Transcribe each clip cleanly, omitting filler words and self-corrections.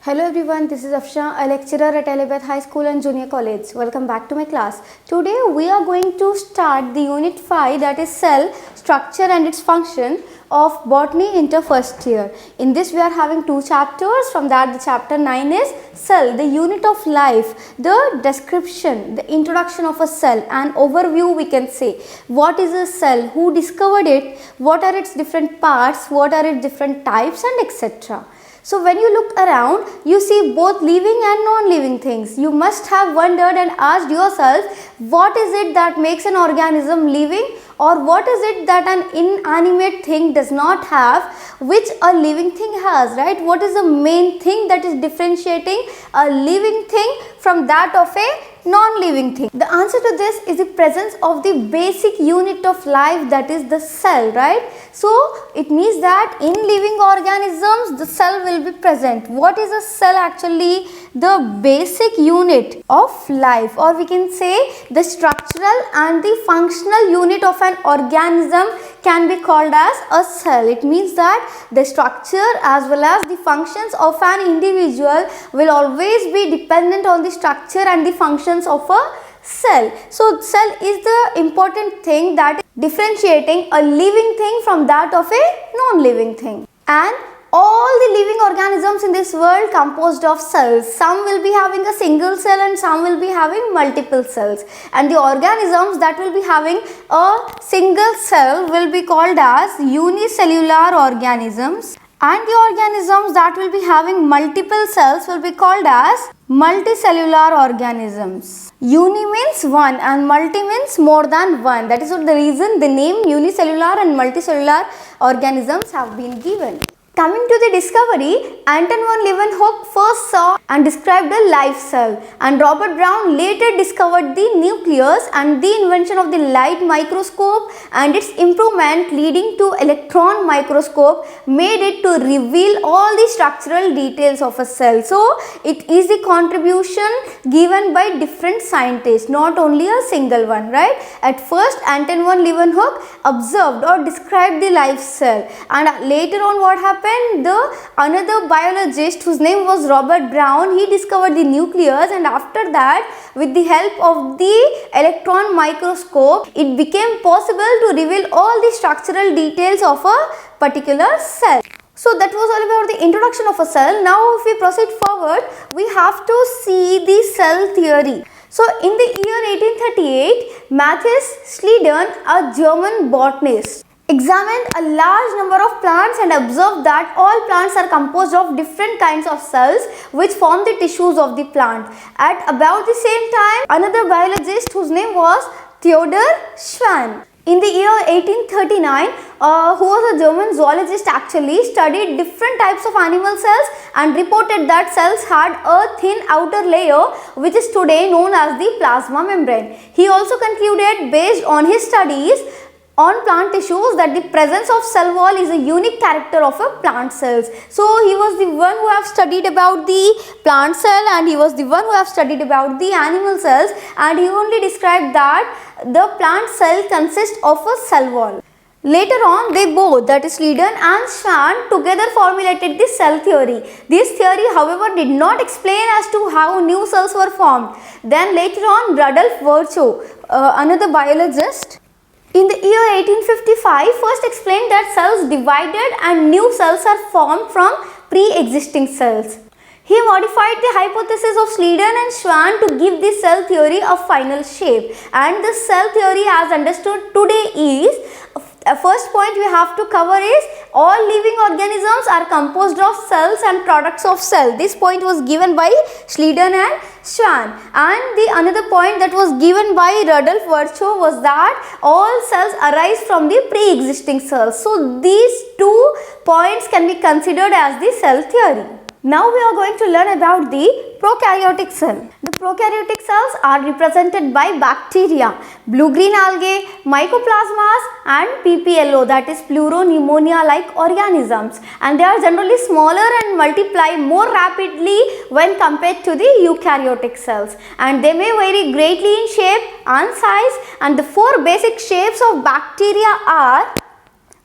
Hello everyone, this is Afsha, a lecturer at AhleBait High School and Junior College. Welcome back to my class. Today we are going to start the unit 5, that is cell, structure and its function of botany inter first year. In this we are having two chapters. From that the chapter 9 is cell, the unit of life, the description, the introduction of a cell, an overview we can say. What is a cell, who discovered it, what are its different parts, what are its different types and etc. So when you look around, you see both living and non-living things. You must have wondered and asked yourself, what is it that makes an organism living, or what is it that an inanimate thing does not have, which a living thing has, right? What is the main thing that is differentiating a living thing from that of a non-living thing? The answer to this is the presence of the basic unit of life, that is the cell, right? So it means that in living organisms the cell will be present. What is a cell actually? The basic unit of life, or we can say the structural and the functional unit of an organism can be called as a cell. It means that the structure as well as the functions of an individual will always be dependent on the structure and the functions of a cell. So cell is the important thing that is differentiating a living thing from that of a non-living thing. And all the living organisms in this world composed of cells. Some will be having a single cell and some will be having multiple cells. And the organisms that will be having a single cell will be called as unicellular organisms. And the organisms that will be having multiple cells will be called as multicellular organisms. Uni means one and multi means more than one. That is the reason the name unicellular and multicellular organisms have been given. Coming to the discovery, Anton van Leeuwenhoek first saw and described a live cell, and Robert Brown later discovered the nucleus, and the invention of the light microscope and its improvement leading to electron microscope made it to reveal all the structural details of a cell. So it is the contribution given by different scientists, not only a single one, right? At first Anton van Leeuwenhoek observed or described the live cell, and later on what happened? Another biologist whose name was Robert Brown, he discovered the nucleus, and after that with the help of the electron microscope it became possible to reveal all the structural details of a particular cell. So that was all about the introduction of a cell. Now if we proceed forward, we have to see the cell theory. So in the year 1838, Matthias Schleiden, a German botanist, examined a large number of plants and observed that all plants are composed of different kinds of cells which form the tissues of the plant. At about the same time, another biologist whose name was Theodor Schwann, in the year 1839, who was a German zoologist, actually studied different types of animal cells and reported that cells had a thin outer layer which is today known as the plasma membrane. He also concluded, based on his studies on plant tissues, that the presence of cell wall is a unique character of a plant cells. So he was the one who have studied about the plant cell, and he was the one who have studied about the animal cells, and he only described that the plant cell consists of a cell wall. Later on, they both, that is Schleiden and Schwann, together formulated the cell theory. This theory, however, did not explain as to how new cells were formed. Then later on, Rudolf Virchow, another biologist, in the year 1855, first explained that cells divided and new cells are formed from pre-existing cells. He modified the hypothesis of Schleiden and Schwann to give the cell theory a final shape. And the cell theory as understood today is, first point we have to cover is, all living organisms are composed of cells and products of cell. This point was given by Schleiden and Schwann. And the another point that was given by Rudolf Virchow was that all cells arise from the pre-existing cells. So these two points can be considered as the cell theory. Now we are going to learn about the prokaryotic cell. The prokaryotic cells are represented by bacteria, blue-green algae, mycoplasmas and PPLO, that is pleuropneumonia-like organisms, and they are generally smaller and multiply more rapidly when compared to the eukaryotic cells, and they may vary greatly in shape and size, and the four basic shapes of bacteria are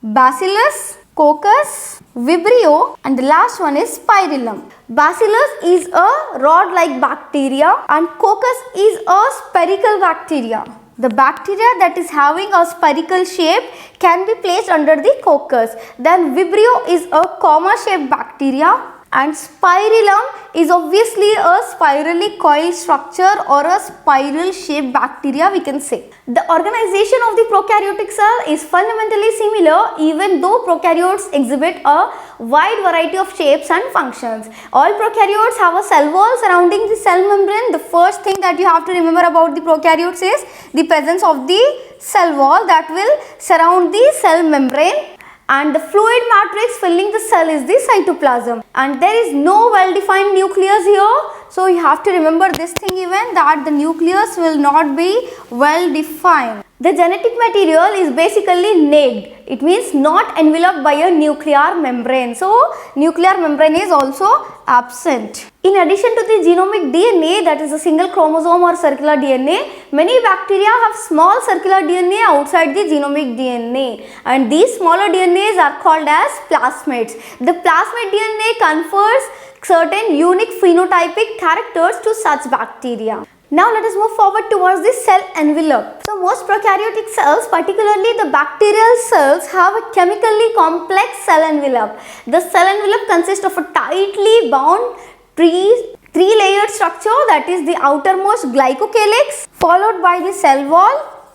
Bacillus, coccus, vibrio, and the last one is spirillum. Bacillus is a rod-like bacteria and coccus is a spherical bacteria. The bacteria that is having a spherical shape can be placed under the coccus. Then vibrio is a comma-shaped bacteria. And spirillum is obviously a spirally coiled structure or a spiral shaped bacteria, we can say. The organization of the prokaryotic cell is fundamentally similar even though prokaryotes exhibit a wide variety of shapes and functions. All prokaryotes have a cell wall surrounding the cell membrane. The first thing that you have to remember about the prokaryotes is the presence of the cell wall that will surround the cell membrane. And the fluid matrix filling the cell is the cytoplasm, and there is no well-defined nucleus here. So you have to remember this thing even, that the nucleus will not be well-defined. The genetic material is basically naked. It means not enveloped by a nuclear membrane. So nuclear membrane is also absent. In addition to the genomic DNA, that is a single chromosome or circular DNA, many bacteria have small circular DNA outside the genomic DNA, and these smaller DNAs are called as plasmids. The plasmid DNA confers certain unique phenotypic characters to such bacteria. Now let us move forward towards the cell envelope. So most prokaryotic cells, particularly the bacterial cells, have a chemically complex cell envelope. The cell envelope consists of a tightly bound three-layered structure, that is the outermost glycocalyx, followed by the cell wall,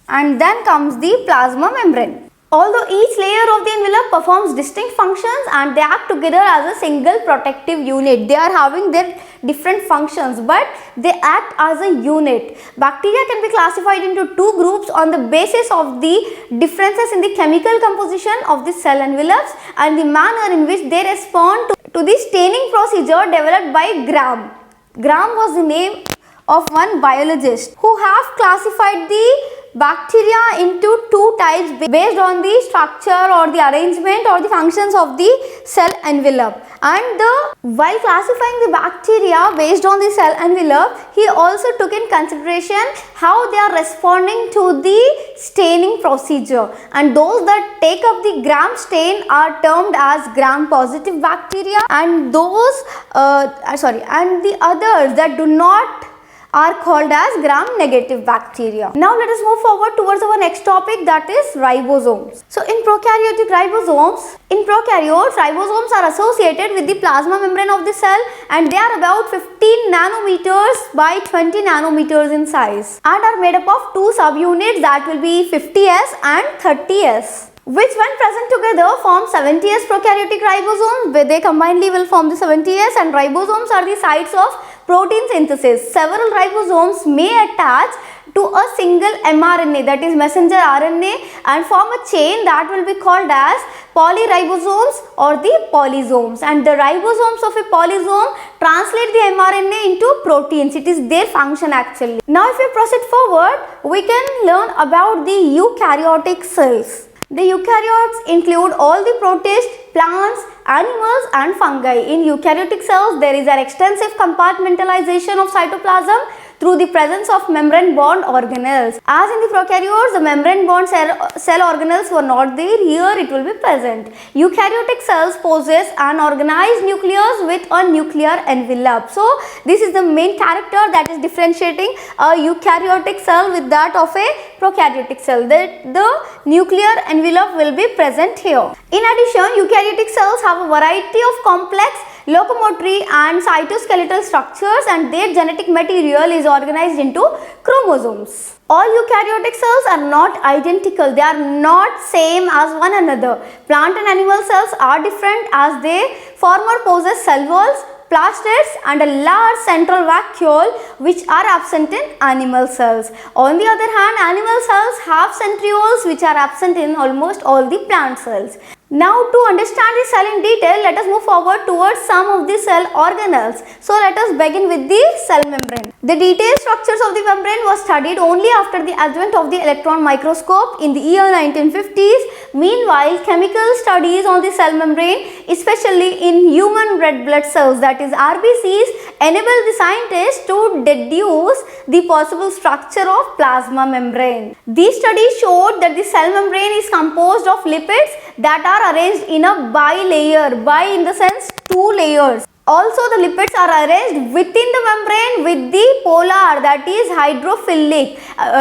and then comes the plasma membrane. Although each layer of the envelope performs distinct functions and they act together as a single protective unit. They are having their different functions but they act as a unit. Bacteria can be classified into two groups on the basis of the differences in the chemical composition of the cell envelopes and the manner in which they respond to the staining procedure developed by Graham. Graham was the name of one biologist who have classified the bacteria into two types based on the structure or the arrangement or the functions of the cell envelope. And while classifying the bacteria based on the cell envelope, he also took in consideration how they are responding to the staining procedure, and those that take up the Gram stain are termed as Gram positive bacteria, and those and the others that do not are called as gram-negative bacteria. Now let us move forward towards our next topic, that is ribosomes. So in prokaryotic ribosomes, in prokaryotes, ribosomes are associated with the plasma membrane of the cell and they are about 15 nanometers by 20 nanometers in size and are made up of two subunits, that will be 50S and 30S, which when present together form 70S prokaryotic ribosomes, where they combinedly will form the 70S, and ribosomes are the sites of protein synthesis. Several ribosomes may attach to a single mRNA, that is messenger RNA, and form a chain that will be called as polyribosomes or the polysomes, and the ribosomes of a polysome translate the mRNA into proteins. It is their function actually. Now if we proceed forward, we can learn about the eukaryotic cells. The eukaryotes include all the protists, plants, animals and fungi. In eukaryotic cells, there is an extensive compartmentalization of cytoplasm through the presence of membrane bond organelles. As in the prokaryotes, the membrane bond cell organelles were not there. Here it will be present. Eukaryotic cells possess an organized nucleus with a nuclear envelope. So this is the main character that is differentiating a eukaryotic cell with that of a prokaryotic cell. The nuclear envelope will be present here. In addition, eukaryotic cells have a variety of complex locomotory and cytoskeletal structures, and their genetic material is organized into chromosomes. All eukaryotic cells are not identical. They are not same as one another. Plant and animal cells are different as they former possess cell walls, plastids and a large central vacuole which are absent in animal cells. On the other hand, animal cells have centrioles which are absent in almost all the plant cells. Now to understand the cell in detail, let us move forward towards some of the cell organelles. So let us begin with the cell membrane. The detailed structures of the membrane were studied only after the advent of the electron microscope in the year 1950s. Meanwhile, chemical studies on the cell membrane, especially in human red blood cells, that is RBCs, enabled the scientists to deduce the possible structure of plasma membrane. These studies showed that the cell membrane is composed of lipids that are arranged in a bilayer, bi in the sense two layers. Also the lipids are arranged within the membrane with the polar, that is hydrophilic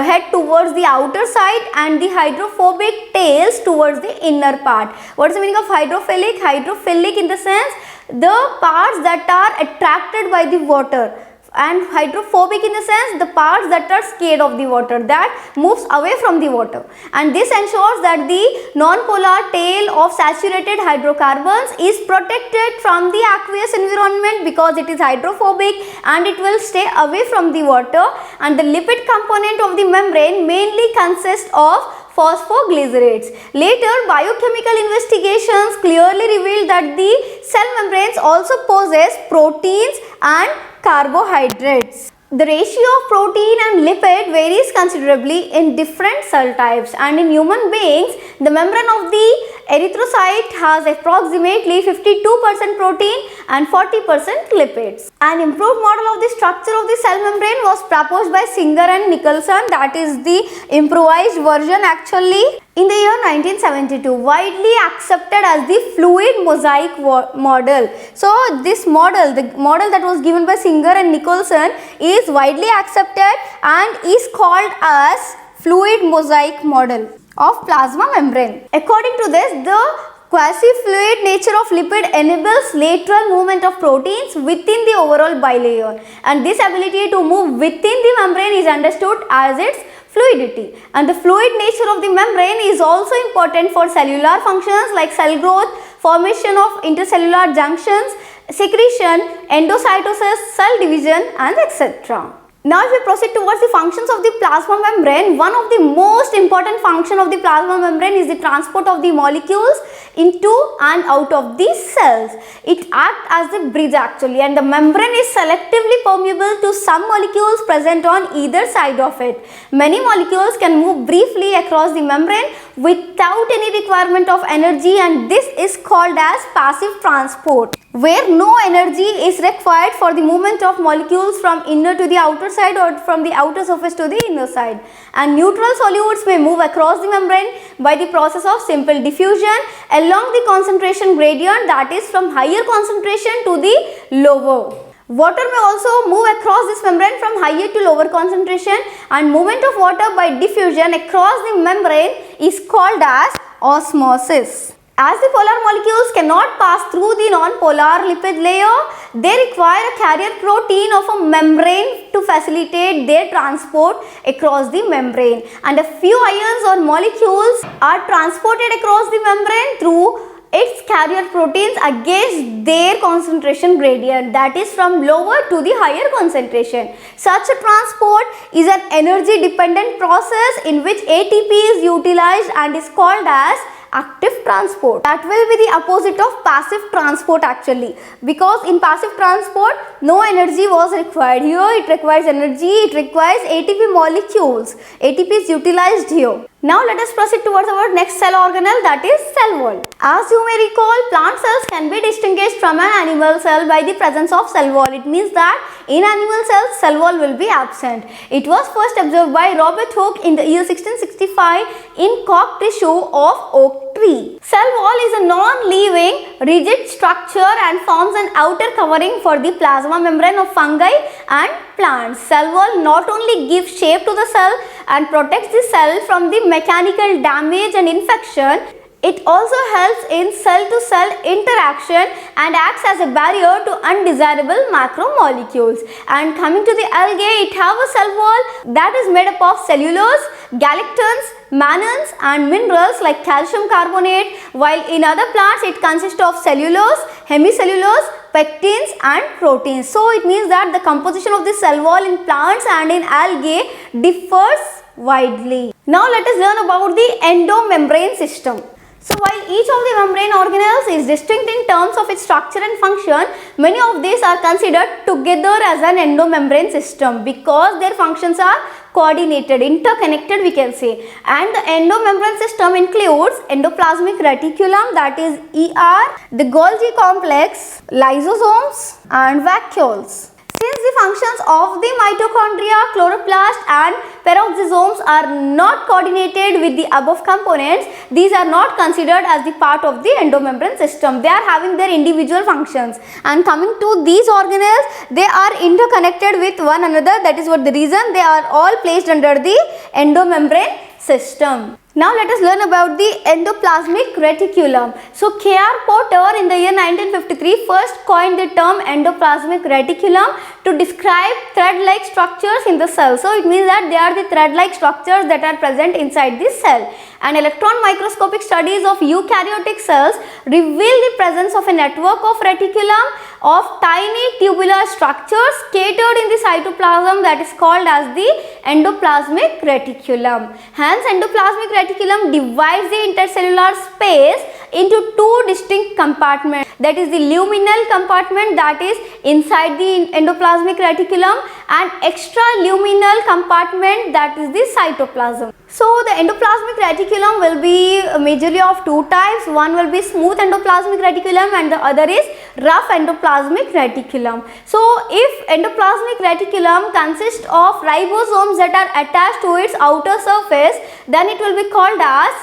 head towards the outer side and the hydrophobic tails towards the inner part. What is the meaning of hydrophilic? Hydrophilic in the sense the parts that are attracted by the water, and hydrophobic in the sense the parts that are scared of the water, that moves away from the water. And this ensures that the non-polar tail of saturated hydrocarbons is protected from the aqueous environment because it is hydrophobic and it will stay away from the water. And the lipid component of the membrane mainly consists of phosphoglycerates. Later, biochemical investigations clearly revealed that the cell membranes also possess proteins and carbohydrates. The ratio of protein and lipid varies considerably in different cell types, and in human beings, the membrane of the erythrocyte has approximately 52% protein and 40% lipids. An improved model of the structure of the cell membrane was proposed by Singer and Nicholson, that is the improvised version actually, in the year 1972, widely accepted as the fluid mosaic model. So this model, the model that was given by Singer and Nicholson, is widely accepted and is called as fluid mosaic model of plasma membrane. According to this, the quasi-fluid nature of lipid enables lateral movement of proteins within the overall bilayer, and this ability to move within the membrane is understood as its fluidity. And the fluid nature of the membrane is also important for cellular functions like cell growth, formation of intercellular junctions, secretion, endocytosis, cell division, and etc. Now if we proceed towards the functions of the plasma membrane, one of the most important function of the plasma membrane is the transport of the molecules into and out of the cells. It acts as the bridge actually, and the membrane is selectively permeable to some molecules present on either side of it. Many molecules can move briefly across the membrane without any requirement of energy, and this is called as passive transport, where no energy is required for the movement of molecules from inner to the outer side or from the outer surface to the inner side. And neutral solutes may move across the membrane by the process of simple diffusion along the concentration gradient, that is from higher concentration to the lower. Water may also move across this membrane from higher to lower concentration, and movement of water by diffusion across the membrane is called as osmosis. As the polar molecules cannot pass through the non-polar lipid layer, they require a carrier protein of a membrane to facilitate their transport across the membrane. And a few ions or molecules are transported across the membrane through its carrier proteins against their concentration gradient, that is from lower to the higher concentration. Such a transport is an energy dependent process in which ATP is utilized and is called as active transport. That will be the opposite of passive transport actually, because in passive transport no energy was required. Here it requires energy, it requires ATP molecules. ATP is utilized here. Now let us proceed towards our next cell organelle, that is cell wall. As you may recall, plant cells can be distinguished from an animal cell by the presence of cell wall. It means that in animal cells, cell wall will be absent. It was first observed by Robert Hooke in the year 1665 in cork tissue of oak tree. Cell wall is a non-living, rigid structure and forms an outer covering for the plasma membrane of fungi and plants. Cell wall not only gives shape to the cell and protects the cell from the mechanical damage and infection, it also helps in cell-to-cell interaction and acts as a barrier to undesirable macromolecules. And coming to the algae, it have a cell wall that is made up of cellulose, galactons, mannans and minerals like calcium carbonate, while in other plants it consists of cellulose, hemicellulose, pectins and proteins. So it means that the composition of the cell wall in plants and in algae differs widely. Now let us learn about the endomembrane system. So while each of the membrane organelles is distinct in terms of its structure and function, many of these are considered together as an endomembrane system because their functions are coordinated, interconnected we can say. And the endomembrane system includes endoplasmic reticulum, that is ER, the Golgi complex, lysosomes and vacuoles. Since the functions of the mitochondria, chloroplast and peroxisomes are not coordinated with the above components, these are not considered as the part of the endomembrane system. They are having their individual functions. And coming to these organelles, they are interconnected with one another. That is what the reason they are all placed under the endomembrane system. Now let us learn about the endoplasmic reticulum. So K.R. Porter in the year 1953 first coined the term endoplasmic reticulum to describe thread-like structures in the cell. So it means that they are the thread-like structures that are present inside the cell. And electron microscopic studies of eukaryotic cells reveal the presence of a network of reticulum of tiny tubular structures scattered in the cytoplasm that is called as the endoplasmic reticulum. Hence, endoplasmic reticulum divides the intercellular space into two distinct compartments. That is the luminal compartment that is inside the endoplasmic reticulum and extraluminal compartment that is the cytoplasm. So the endoplasmic reticulum will be majorly of two types. One will be smooth endoplasmic reticulum and the other is rough endoplasmic reticulum. So if endoplasmic reticulum consists of ribosomes that are attached to its outer surface, then it will be called as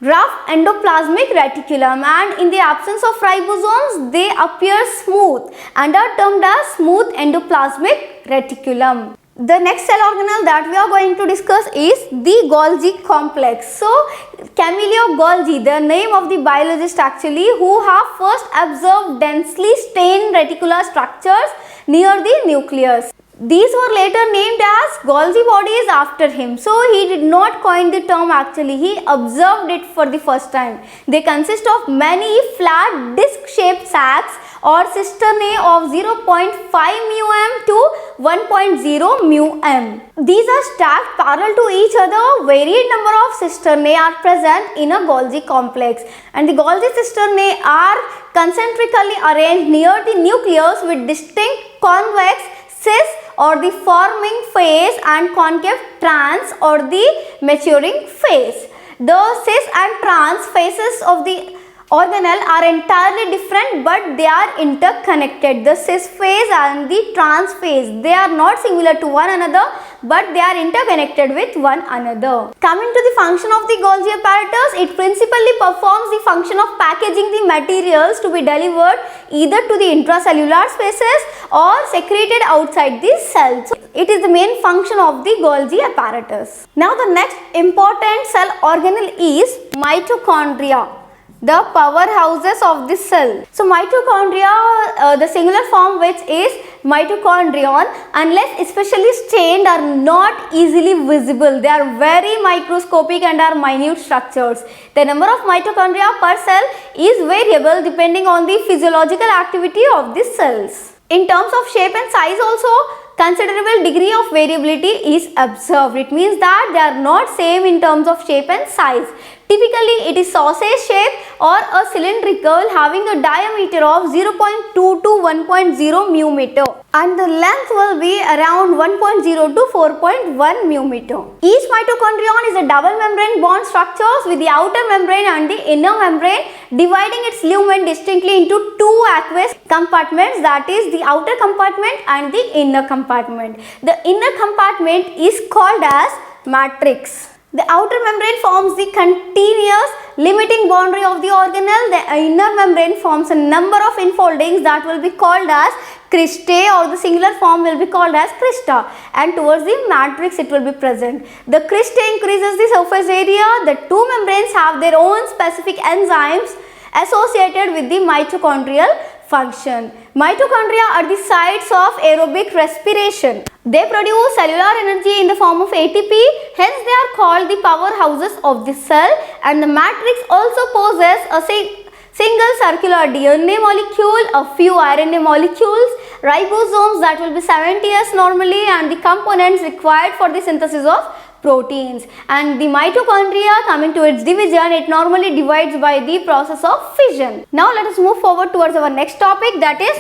rough endoplasmic reticulum, and in the absence of ribosomes they appear smooth and are termed as smooth endoplasmic reticulum. The next cell organelle that we are going to discuss is the Golgi complex. So Camillo Golgi, the name of the biologist actually, who have first observed densely stained reticular structures near the nucleus. These were later named as Golgi bodies after him. So he did not coin the term actually, he observed it for the first time. They consist of many flat disc-shaped sacs or cisternae of 0.5 μm to 1.0 μm. These are stacked parallel to each other. Varied number of cisternae are present in a Golgi complex, and the Golgi cisternae are concentrically arranged near the nucleus with distinct convex cis or the forming phase and concave trans or the maturing phase. The cis and trans phases of the organelle are entirely different, but they are interconnected. The cis phase and the trans phase, they are not similar to one another, but they are interconnected with one another. Coming to the function of the Golgi apparatus, it principally performs the function of packaging the materials to be delivered either to the intracellular spaces or secreted outside the cells. It is the main function of the Golgi apparatus. Now the next important cell organelle is mitochondria, the powerhouses of the cell. So mitochondria, the singular form which is mitochondrion, unless especially stained, are not easily visible. They are very microscopic and are minute structures. The number of mitochondria per cell is variable depending on the physiological activity of the cells. In terms of shape and size also, considerable degree of variability is observed. It means that they are not same in terms of shape and size. Typically, it is sausage shape or a cylindrical having a diameter of 0.2 to 1.0 μm and the length will be around 1.0 to 4.1 μm. Each mitochondrion is a double membrane bond structures with the outer membrane and the inner membrane dividing its lumen distinctly into two aqueous compartments, that is the outer compartment and the inner compartment. The inner compartment is called as matrix. The outer membrane forms the continuous limiting boundary of the organelle. The inner membrane forms a number of infoldings that will be called as cristae, or the singular form will be called as crista, and towards the matrix it will be present. The cristae increases the surface area. The two membranes have their own specific enzymes associated with the mitochondrial function. Mitochondria are the sites of aerobic respiration. They produce cellular energy in the form of ATP, hence they are called the powerhouses of the cell, and the matrix also possesses a single circular DNA molecule, a few RNA molecules, ribosomes that will be 70S normally, and the components required for the synthesis of proteins. And the mitochondria, coming to its division, it normally divides by the process of fission. Now let us move forward towards our next topic, that is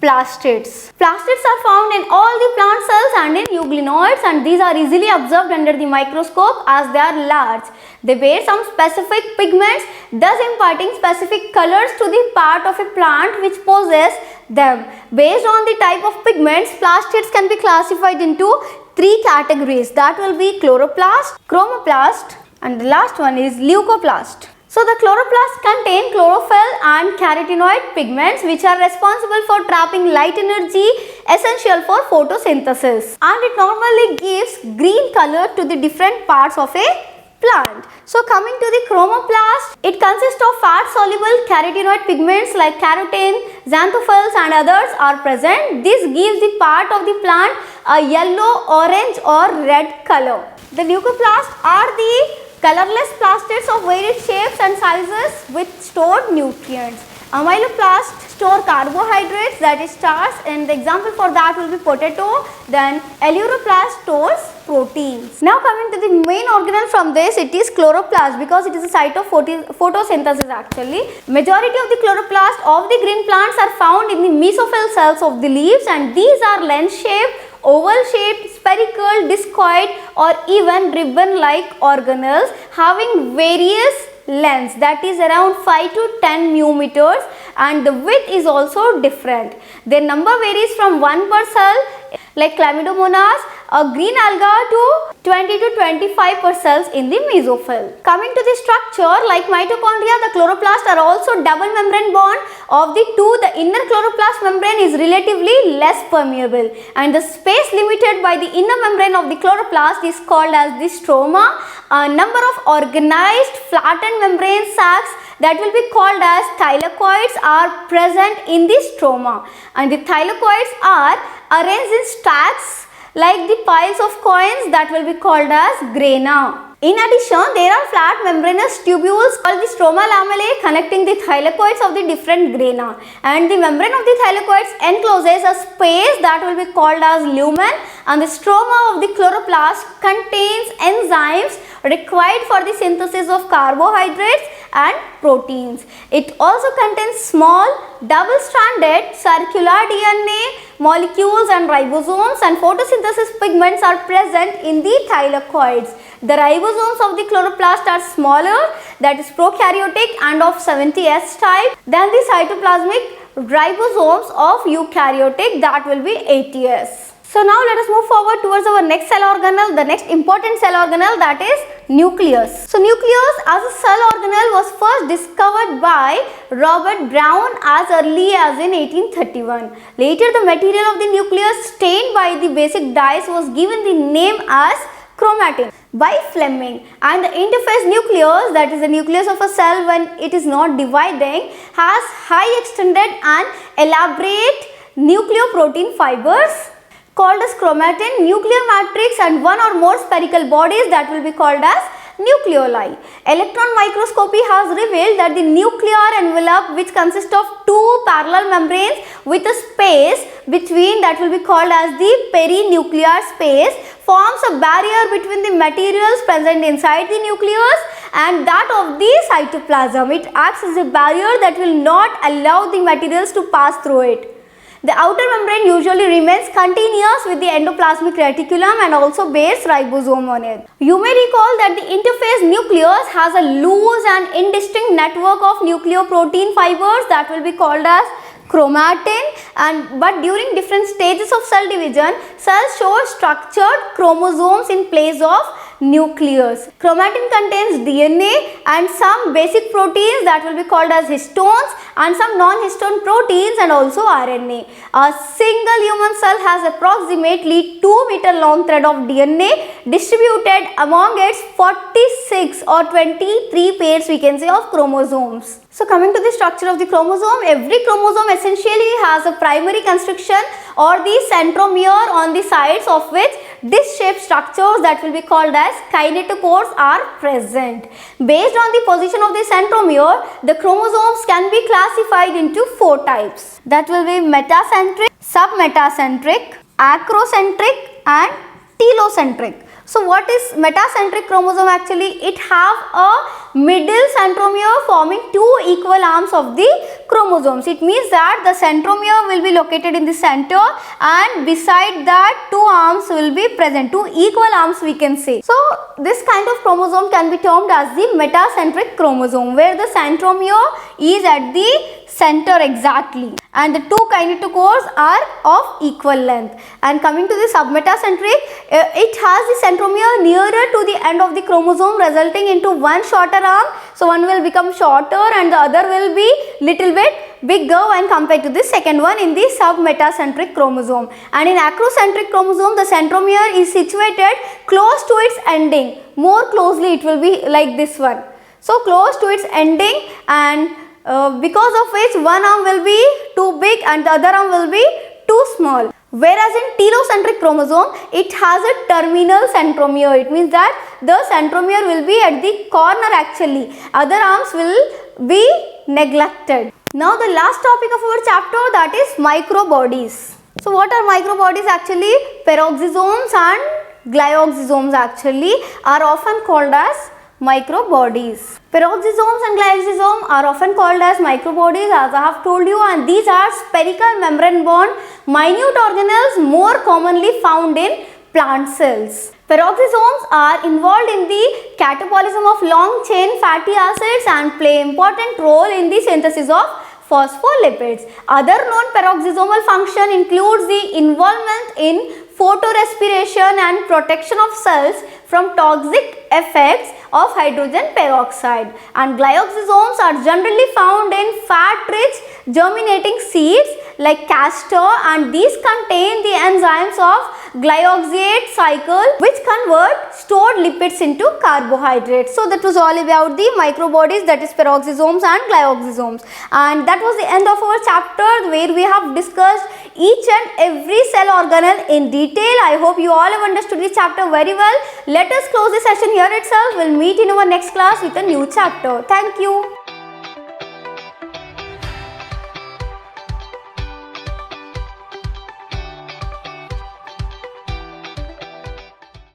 plastids. Plastids are found in all the plant cells and in euglenoids, and these are easily observed under the microscope as they are large. They bear some specific pigments, thus imparting specific colors to the part of a plant which possess them. Based on the type of pigments, plastids can be classified into 3 categories. That will be chloroplast, chromoplast, and the last one is leucoplast. So the chloroplasts contain chlorophyll and carotenoid pigments which are responsible for trapping light energy essential for photosynthesis, and it normally gives green color to the different parts of a plant. So coming to the chromoplast, it consists of fat-soluble carotenoid pigments like carotene, xanthophylls and others are present. This gives the part of the plant a yellow, orange or red color. The leucoplasts are the colorless plastids of varied shapes and sizes with stored nutrients. Amyloplasts store carbohydrates, that is starch, and the example for that will be potato. Then aleuroplast stores proteins. Now coming to the main organelle from this, it is chloroplast, because it is a site of photosynthesis actually. Majority of the chloroplasts of the green plants are found in the mesophyll cells of the leaves, and these are lens-shaped, oval shaped, spherical, discoid or even ribbon like organelles having various lengths, that is around 5 to 10 μm, and the width is also different. Their number varies from 1 per cell like Chlamydomonas, a green alga, to 20 to 25 per cells in the mesophyll. Coming to the structure, like mitochondria, the chloroplasts are also double membrane bond. Of the two, the inner chloroplast membrane is relatively less permeable, and the space limited by the inner membrane of the chloroplast is called as the stroma. A number of organized flattened membrane sacs that will be called as thylakoids are present in the stroma, and the thylakoids are arranged in stacks like the piles of coins that will be called as grana. In addition, there are flat membranous tubules called the stroma lamellae connecting the thylakoids of the different grana, and the membrane of the thylakoids encloses a space that will be called as lumen, and the stroma of the chloroplast contains enzymes required for the synthesis of carbohydrates and proteins. It also contains small double-stranded circular DNA molecules and ribosomes, and photosynthesis pigments are present in the thylakoids. The ribosomes of the chloroplast are smaller, that is prokaryotic and of 70S type, than the cytoplasmic ribosomes of eukaryotic, that will be 80S. So now let us move forward towards our next cell organelle, the next important cell organelle, that is nucleus. So nucleus as a cell organelle was first discovered by Robert Brown as early as in 1831. Later the material of the nucleus stained by the basic dyes was given the name as chromatin by Fleming, and the interface nucleus, that is the nucleus of a cell when it is not dividing, has high extended and elaborate nucleoprotein fibers called as chromatin, nuclear matrix, and one or more spherical bodies that will be called as nucleoli. Electron microscopy has revealed that the nuclear envelope, which consists of two parallel membranes with a space between, that will be called as the perinuclear space, forms a barrier between the materials present inside the nucleus and that of the cytoplasm. It acts as a barrier that will not allow the materials to pass through it. The outer membrane usually remains continuous with the endoplasmic reticulum and also bears ribosome on it. You may recall that the interface nucleus has a loose and indistinct network of nucleoprotein fibers that will be called as chromatin, but during different stages of cell division, cells show structured chromosomes in place of nucleus. Chromatin contains DNA and some basic proteins that will be called as histones and some non-histone proteins and also RNA. A single human cell has approximately 2-meter long thread of DNA distributed among its 46 or 23 pairs, we can say, of chromosomes. So coming to the structure of the chromosome, every chromosome essentially has a primary constriction or the centromere on the sides of which disc-shaped structures that will be called as kinetochores are present. Based on the position of the centromere, the chromosomes can be classified into 4 types. That will be metacentric, submetacentric, acrocentric and telocentric. So what is metacentric chromosome actually? It have a middle centromere forming two equal arms of the chromosomes. It means that the centromere will be located in the center and beside that two arms will be present, two equal arms we can say. So this kind of chromosome can be termed as the metacentric chromosome, where the centromere is at the center exactly and the two kinetochores are of equal length. And coming to the submetacentric, it has the centromere nearer to the end of the chromosome, resulting into one shorter arm. So one will become shorter and the other will be little bit bigger when compared to the second one in the submetacentric chromosome. And in acrocentric chromosome, the centromere is situated close to its ending. More closely it will be like this one. So close to its ending, and because of which one arm will be too big and the other arm will be too small. Whereas in telocentric chromosome, it has a terminal centromere. It means that the centromere will be at the corner actually. Other arms will be neglected. Now the last topic of our chapter, that is microbodies. So what are microbodies actually? Peroxisomes and glyoxisomes actually are often called as microbodies. Peroxisomes and glyoxisomes are often called as microbodies, as I have told you, and these are spherical membrane bound minute organelles more commonly found in plant cells. Peroxisomes are involved in the catabolism of long chain fatty acids and play important role in the synthesis of phospholipids. Other known peroxisomal function includes the involvement in photorespiration and protection of cells from toxic effects of hydrogen peroxide. And glyoxisomes are generally found in fat-rich germinating seeds like castor, and these contain the enzymes of glyoxyate cycle which convert stored lipids into carbohydrates. So that was all about the microbodies, that is peroxisomes and glyoxisomes. And that was the end of our chapter, where we have discussed each and every cell organelle in detail. I hope you all have understood the chapter very well. Let us close the session here itself. We'll meet in our next class with a new chapter. Thank you.